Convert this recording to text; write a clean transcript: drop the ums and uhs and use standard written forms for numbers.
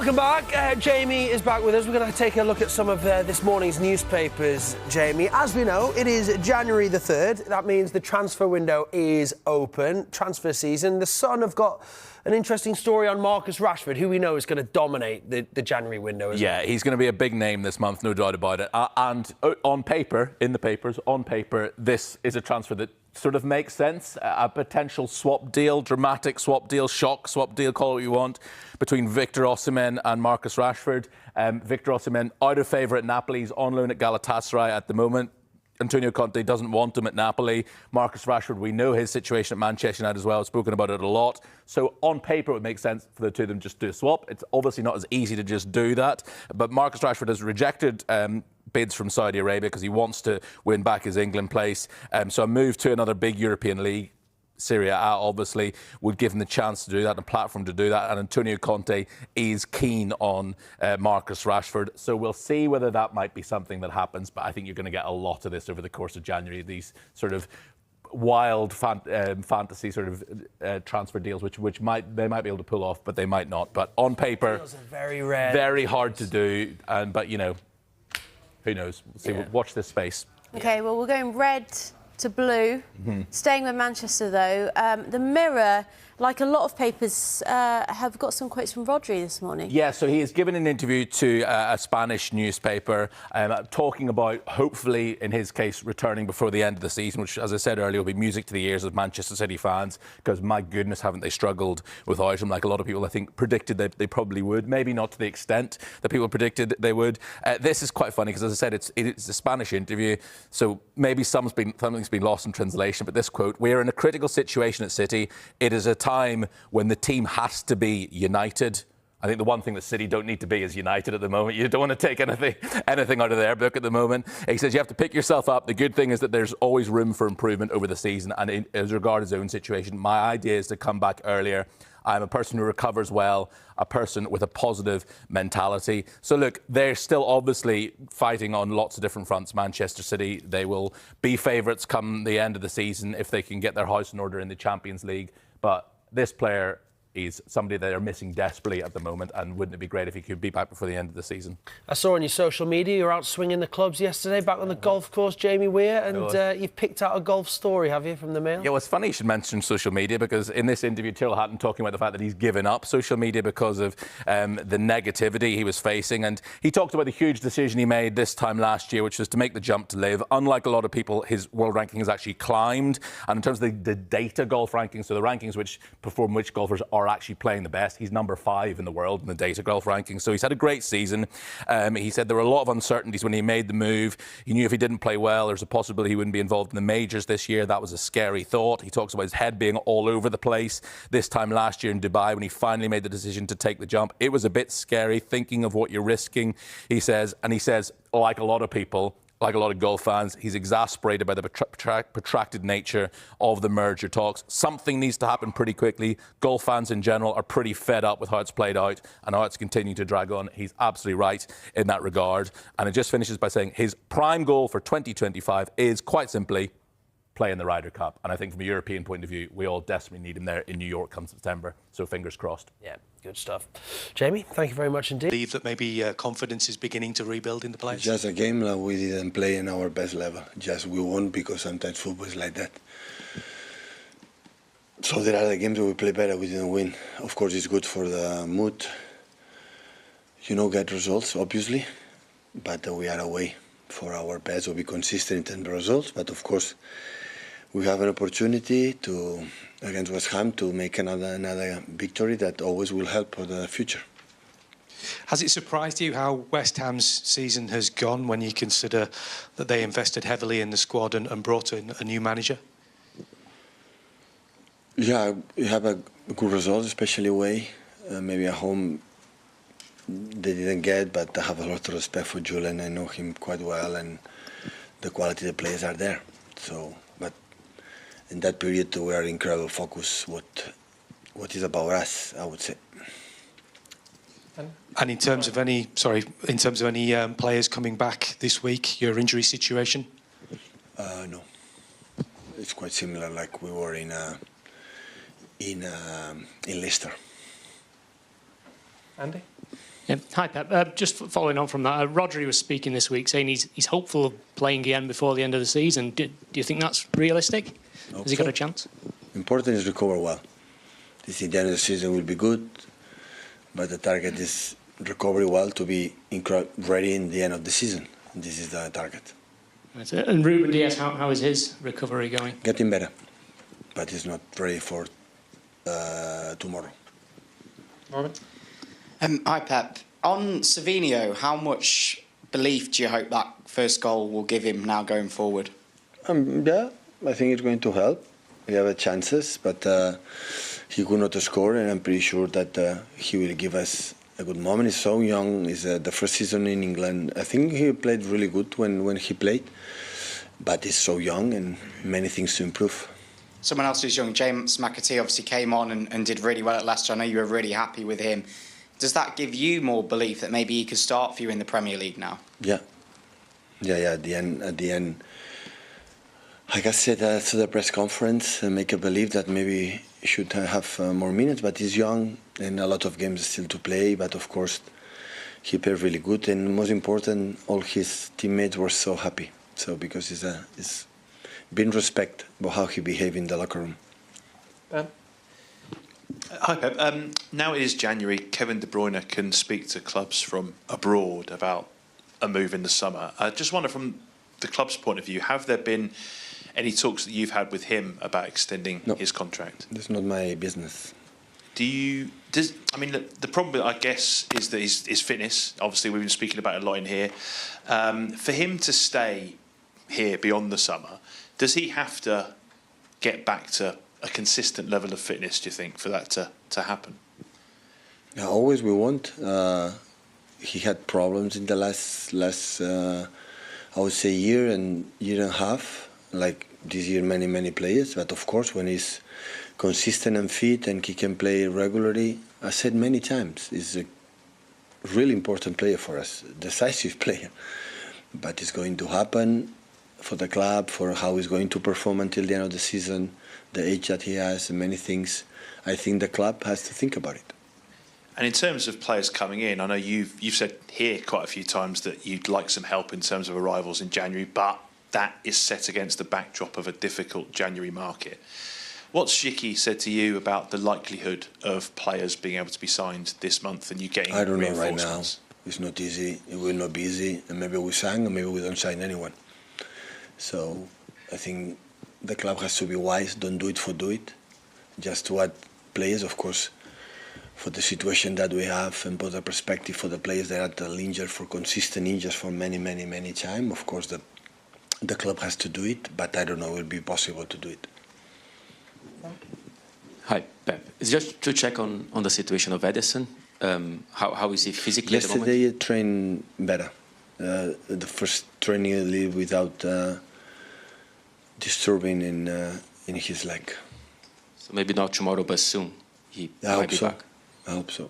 Welcome back. Jamie is back with us. We're going to take a look at some of this morning's newspapers, Jamie. As we know, it is January the 3rd. That means the transfer window is open. Transfer season. The Sun have got an interesting story on Marcus Rashford, who we know is going to dominate the January window. Yeah, he's going to be a big name this month, no doubt about it. And on paper, in the papers, on paper, this is a transfer that sort of makes sense. A potential swap deal, dramatic swap deal, shock swap deal, call it what you want, between Victor Osimhen and Marcus Rashford. Victor Osimhen out of favour at Napoli. He's on loan at Galatasaray at the moment. Antonio Conte doesn't want him at Napoli. Marcus Rashford, we know his situation at Manchester United as well. I've spoken about it a lot. So on paper, it would make sense for the two of them just to do a swap. It's obviously not as easy to just do that. But Marcus Rashford has rejected bids from Saudi Arabia because he wants to win back his England place. So a move to another big European league, Serie A, obviously, would give him the chance to do that, and a platform to do that. And Antonio Conte is keen on Marcus Rashford. So we'll see whether that might be something that happens. But I think you're going to get a lot of this over the course of January, these sort of wild fantasy sort of transfer deals, which they might be able to pull off, but they might not. But on paper, Deals are very rare. Very hard to do. But, you know, who knows? We'll see. Yeah. We'll watch this space. OK, well, we're going red to blue. Staying with Manchester, though, the Mirror, like a lot of papers, have got some quotes from Rodri this morning. Yeah, so he has given an interview to a Spanish newspaper talking about, hopefully, in his case, returning before the end of the season, which, as I said earlier, will be music to the ears of Manchester City fans, because, my goodness, haven't they struggled without him, like a lot of people, I think, predicted they probably would. Maybe not to the extent that people predicted they would. This is quite funny, because, as I said, it's a Spanish interview, so maybe something's been lost in translation, but this quote: "We are in a critical situation at City. It is a time when the team has to be united." I think the one thing that City don't need to be is united at the moment. You don't want to take anything out of their book at the moment. He says you have to pick yourself up. The good thing is that there's always room for improvement over the season. And as regards his own situation, my idea is to come back earlier. I'm a person who recovers well, a person with a positive mentality. So, look, they're still obviously fighting on lots of different fronts. Manchester City, they will be favourites come the end of the season if they can get their house in order in the Champions League. But this player is somebody they are missing desperately at the moment, and wouldn't it be great if he could be back before the end of the season? I saw on your social media you were out swinging the clubs yesterday, back on the golf course, Jamie Weir, and you've picked out a golf story, have you, from the Mail? Yeah, well, it's funny you should mention social media, because in this interview, Tyrrell Hatton talking about the fact that he's given up social media because of the negativity he was facing, and he talked about the huge decision he made this time last year, which was to make the jump to live. Unlike a lot of people, his world ranking has actually climbed, and in terms of the data golf rankings, so the rankings which perform which golfers are actually playing the best, he's number 5 in the world in the data golf rankings. So he's had a great season. He said there were a lot of uncertainties when he made the move. He knew if he didn't play well, there's a possibility he wouldn't be involved in the majors this year. That was a scary thought. He talks about his head being all over the place this time last year in Dubai when he finally made the decision to take the jump. It was a bit scary thinking of what you're risking, he says. And he says, like a lot of people, like a lot of golf fans, he's exasperated by the protracted nature of the merger talks. Something needs to happen pretty quickly. Golf fans in general are pretty fed up with how it's played out and how it's continuing to drag on. He's absolutely right in that regard. And it just finishes by saying his prime goal for 2025 is, quite simply, play in the Ryder Cup. And I think from a European point of view, we all desperately need him there in New York come September. So fingers crossed. Yeah, good stuff. Jamie, thank you very much indeed. Believe that maybe confidence is beginning to rebuild in the players? Just a game that we didn't play in our best level. Just we won because sometimes football is like that. So there are the games where we play better, we didn't win. Of course, it's good for the mood. You know, get results, obviously. But we are away for our best. We'll be consistent in the results. But of course, we have an opportunity to, against West Ham, to make another victory that always will help for the future. Has it surprised you how West Ham's season has gone when you consider that they invested heavily in the squad and brought in a new manager? Yeah, we have a good result, especially away. Maybe at home they didn't get, but I have a lot of respect for Julian. I know him quite well, and the quality of the players are there. So, but in that period, we are incredible focus. What is about us, I would say. And in terms of any, players coming back this week, your injury situation? No, it's quite similar like we were in Leicester. Andy? Yeah. Hi, Pep. Just following on from that, Rodri was speaking this week saying he's hopeful of playing again before the end of the season. Do you think that's realistic? Has he got a chance? Important is recover well. The end of the season will be good, but the target is recovery well to be ready in the end of the season. This is the target. Right. And Ruben Dias, how is his recovery going? Getting better, but he's not ready for tomorrow. Robin? Hi, Pep. On Savinho, how much belief do you hope that first goal will give him now going forward? Yeah, I think it's going to help. We have chances, but he could not score, and I'm pretty sure that he will give us a good moment. He's so young. It's the first season in England. I think he played really good when he played, but he's so young and many things to improve. Someone else who's young, James McAtee, obviously came on and did really well at Leicester. I know you were really happy with him. Does that give you more belief that maybe he could start for you in the Premier League now? Yeah. At the end, like I said to the press conference, make a belief that maybe he should have more minutes, but he's young and a lot of games still to play. But of course, he played really good, and most important, all his teammates were so happy. So because he's been respect about how he behaved in the locker room. Ben? Hi, Pep. Now it is January. Kevin De Bruyne can speak to clubs from abroad about a move in the summer. I just wonder, from the club's point of view, have there been any talks that you've had with him about extending his contract? That's not my business. The problem, I guess, is that his fitness. Obviously, we've been speaking about it a lot in here. For him to stay here beyond the summer, does he have to get back to a consistent level of fitness, do you think, for that to happen? Yeah, always we want. He had problems in the last I would say year and a half. Like this year, many players. But of course, when he's consistent and fit and he can play regularly, I said many times, he's a really important player for us, decisive player. But it's going to happen for the club, for how he's going to perform until the end of the season, the age that he has, and many things. I think the club has to think about it. And in terms of players coming in, I know you've said here quite a few times that you'd like some help in terms of arrivals in January, but that is set against the backdrop of a difficult January market. What's Shiki said to you about the likelihood of players being able to be signed this month and you getting I don't know right reinforcements? now. It's not easy. It will not be easy. And maybe we sign, and maybe we don't sign anyone. So I think the club has to be wise. Don't do it. Just to add players, of course, for the situation that we have and put a perspective for the players that are injured, for consistent injuries for many time. Of course, the club has to do it, but I don't know it will be possible to do it. Hi, Pep. It's just to check on the situation of Ederson. How is he physically at the moment? Yesterday he trained better. The first training he did without disturbing in his leg. So maybe not tomorrow, but soon he might be back. I hope so.